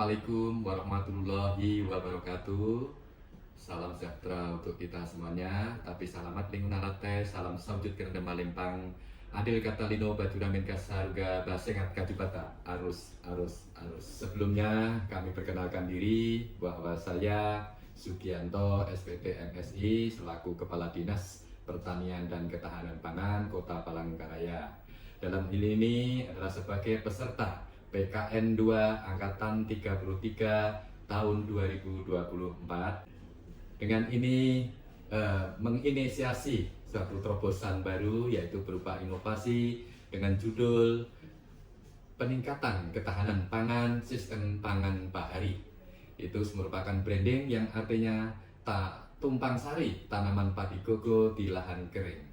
Assalamualaikum warahmatullahi wabarakatuh. Salam sejahtera untuk kita semuanya. Tapi salamat lingkungan latte, salam samjut kerenda malempang. Adil kata lino batu ramen kasarga basengat kadibata. Arus. Sebelumnya kami perkenalkan diri bahwa saya Sugianto SPT MSI selaku Kepala Dinas Pertanian dan Ketahanan Pangan Kota Palangkaraya. Dalam hal ini adalah sebagai peserta PKN 2 Angkatan 33 tahun 2024. Dengan ini menginisiasi suatu terobosan baru yaitu berupa inovasi dengan judul Peningkatan Ketahanan Pangan Sistem Pangan Bahari. Itu merupakan branding yang artinya tumpang sari tanaman padi gogo di lahan kering.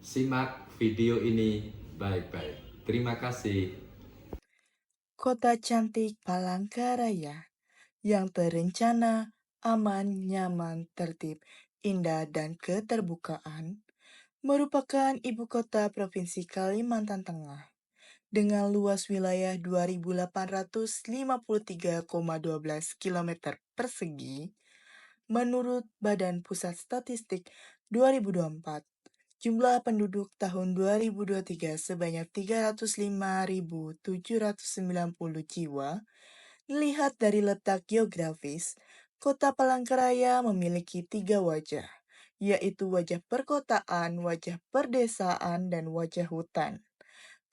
Simak video ini baik-baik. Terima kasih. Kota cantik Palangkaraya yang terencana, aman, nyaman, tertib, indah, dan keterbukaan merupakan ibu kota Provinsi Kalimantan Tengah dengan luas wilayah 2.853,12 km persegi menurut Badan Pusat Statistik 2024. Jumlah penduduk tahun 2023 sebanyak 305.790 jiwa. Dilihat dari letak geografis, Kota Palangkaraya memiliki 3 wajah, yaitu wajah perkotaan, wajah perdesaan, dan wajah hutan.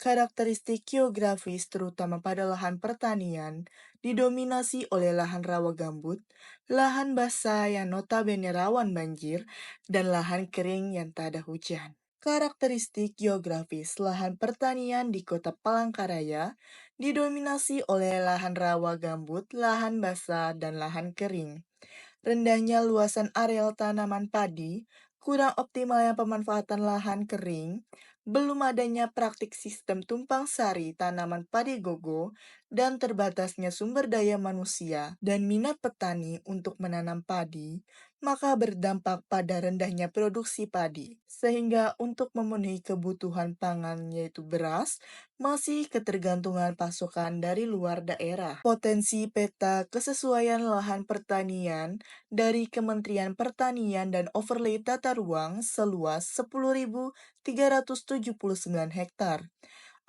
Karakteristik geografis terutama pada lahan pertanian didominasi oleh lahan rawa gambut, lahan basah yang notabene rawan banjir, dan lahan kering yang tak ada hujan. Karakteristik geografis lahan pertanian di Kota Palangkaraya didominasi oleh lahan rawa gambut, lahan basah, dan lahan kering. Rendahnya luasan areal tanaman padi, kurang optimalnya pemanfaatan lahan kering, belum adanya praktik sistem tumpang sari tanaman padi gogo, dan terbatasnya sumber daya manusia dan minat petani untuk menanam padi, maka berdampak pada rendahnya produksi padi. Sehingga untuk memenuhi kebutuhan pangan yaitu beras, masih ketergantungan pasokan dari luar daerah. Potensi peta kesesuaian lahan pertanian dari Kementerian Pertanian dan overlay tata ruang seluas 10.379 hektar.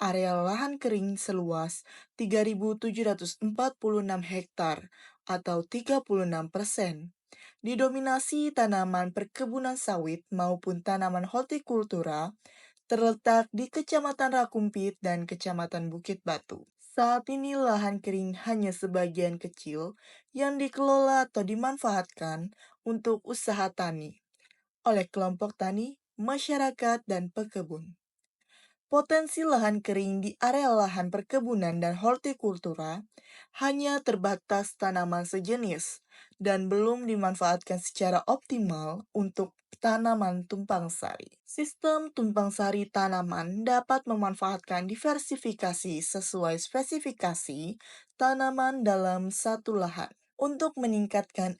Areal lahan kering seluas 3.746 hektar atau 36%. Didominasi tanaman perkebunan sawit maupun tanaman hortikultura, terletak di Kecamatan Rakumpit dan Kecamatan Bukit Batu. Saat ini lahan kering hanya sebagian kecil yang dikelola atau dimanfaatkan untuk usaha tani oleh kelompok tani, masyarakat, dan pekebun. Potensi lahan kering di area lahan perkebunan dan hortikultura hanya terbatas tanaman sejenis dan belum dimanfaatkan secara optimal untuk tanaman tumpang sari. Sistem tumpang sari tanaman dapat memanfaatkan diversifikasi sesuai spesifikasi tanaman dalam satu lahan. Untuk meningkatkan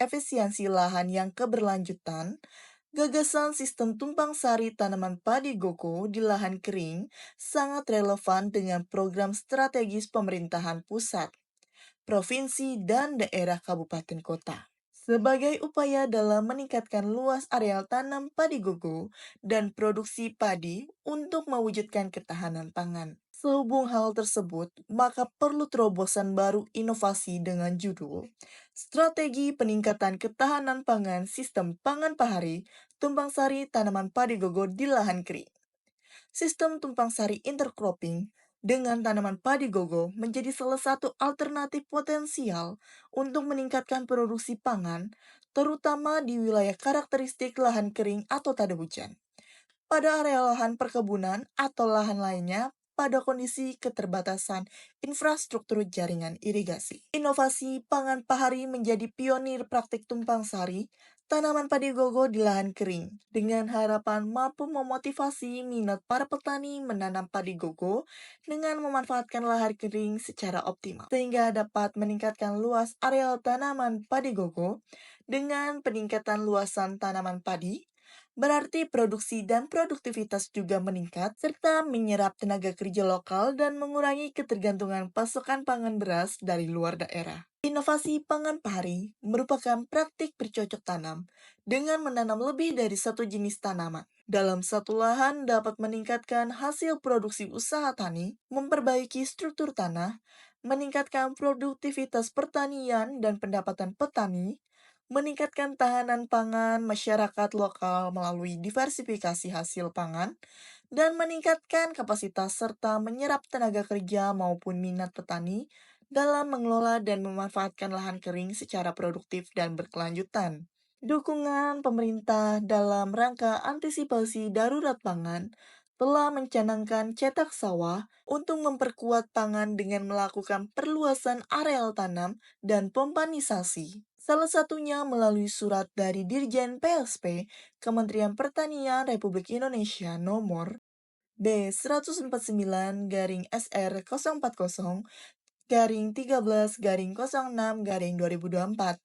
efisiensi lahan yang keberlanjutan, gagasan sistem tumpang sari tanaman padi gogo di lahan kering sangat relevan dengan program strategis pemerintahan pusat, provinsi, dan daerah kabupaten kota. Sebagai upaya dalam meningkatkan luas areal tanam padi gogo dan produksi padi untuk mewujudkan ketahanan pangan. Sehubung hal tersebut, maka perlu terobosan baru inovasi dengan judul Strategi Peningkatan Ketahanan Pangan Sistem Pangan Pahari Tumpang Sari Tanaman Padi Gogo di Lahan Kering. Sistem tumpang sari intercropping dengan tanaman padi gogo menjadi salah satu alternatif potensial untuk meningkatkan produksi pangan, terutama di wilayah karakteristik lahan kering atau tak ada hujan. Pada area lahan perkebunan atau lahan lainnya pada kondisi keterbatasan infrastruktur jaringan irigasi. Inovasi pangan pahari menjadi pionir praktik tumpang sari tanaman padi gogo di lahan kering, dengan harapan mampu memotivasi minat para petani menanam padi gogo dengan memanfaatkan lahan kering secara optimal, sehingga dapat meningkatkan luas areal tanaman padi gogo dengan peningkatan luasan tanaman padi, Berarti produksi dan produktivitas juga meningkat, serta menyerap tenaga kerja lokal dan mengurangi ketergantungan pasokan pangan beras dari luar daerah. Inovasi pangan pari merupakan praktik bercocok tanam dengan menanam lebih dari satu jenis tanaman. Dalam satu lahan dapat meningkatkan hasil produksi usaha tani, memperbaiki struktur tanah, meningkatkan produktivitas pertanian dan pendapatan petani, meningkatkan tahanan pangan masyarakat lokal melalui diversifikasi hasil pangan, dan meningkatkan kapasitas serta menyerap tenaga kerja maupun minat petani dalam mengelola dan memanfaatkan lahan kering secara produktif dan berkelanjutan. Dukungan pemerintah dalam rangka antisipasi darurat pangan telah mencanangkan cetak sawah untuk memperkuat pangan dengan melakukan perluasan areal tanam dan pompanisasi. Salah satunya melalui surat dari Dirjen PSP Kementerian Pertanian Republik Indonesia nomor B199-SR040-13-06-2024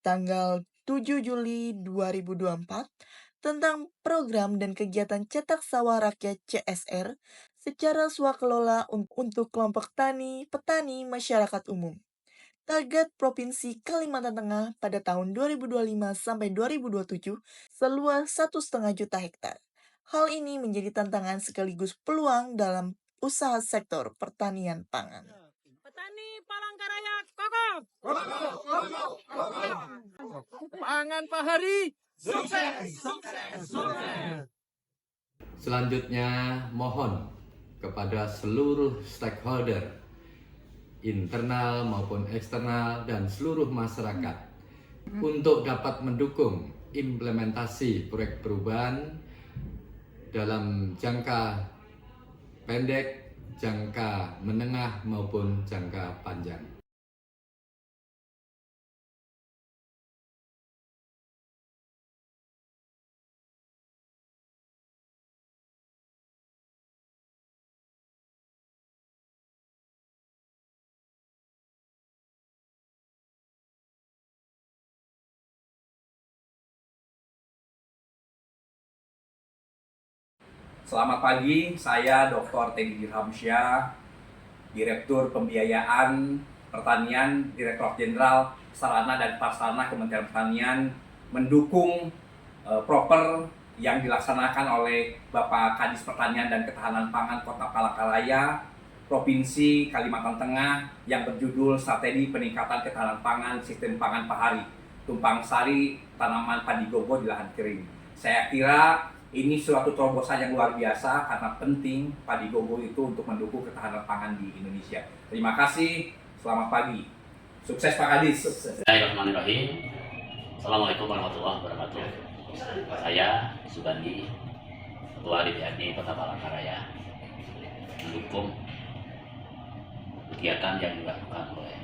tanggal 7 Juli 2024 tentang program dan kegiatan cetak sawah rakyat CSR secara swakelola untuk kelompok tani, petani, masyarakat umum. Target Provinsi Kalimantan Tengah pada tahun 2025 sampai 2027 seluas 1,5 juta hektar. Hal ini menjadi tantangan sekaligus peluang dalam usaha sektor pertanian pangan. Petani Palangkaraya kokoh. Pangan Pak Hari. Sukses. Selanjutnya mohon kepada seluruh stakeholder internal maupun eksternal dan seluruh masyarakat untuk dapat mendukung implementasi proyek perubahan dalam jangka pendek, jangka menengah maupun jangka panjang. Selamat pagi, saya Dr. Teddy Dirhamsyah, Direktur Pembiayaan Pertanian, Direktorat Jenderal Sarana dan Prasarana Kementerian Pertanian, mendukung proper yang dilaksanakan oleh Bapak Kadis Pertanian dan Ketahanan Pangan Kota Palangkaraya, Provinsi Kalimantan Tengah yang berjudul Strategi Peningkatan Ketahanan Pangan Sistem Pangan Pahari, Tumpang Sari Tanaman Padi Gogo di Lahan Kering. Saya kira ini suatu terobosan yang luar biasa karena penting padi gogo itu untuk mendukung ketahanan pangan di Indonesia. Terima kasih, selamat pagi. Sukses Pak Kadis. Bismillahirrahmanirrahim. Assalamualaikum warahmatullahi wabarakatuh. Saya Subandi, Ketua DPRD Kota Palangkaraya, mendukung kegiatan yang dilakukan oleh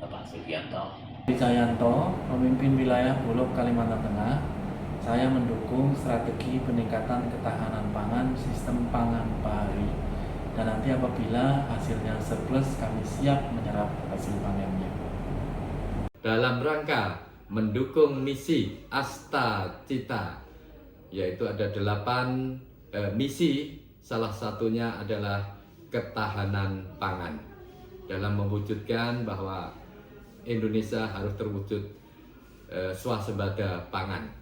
Bapak Sugianto. Wijayanto, pemimpin wilayah Bulog Kalimantan Tengah. Saya mendukung strategi peningkatan ketahanan pangan sistem pangan pahari. Dan nanti apabila hasilnya surplus, kami siap menyerap hasil panennya. Dalam rangka mendukung misi Asta Cita, yaitu ada 8 misi, salah satunya adalah ketahanan pangan. Dalam mewujudkan bahwa Indonesia harus terwujud swasembada pangan.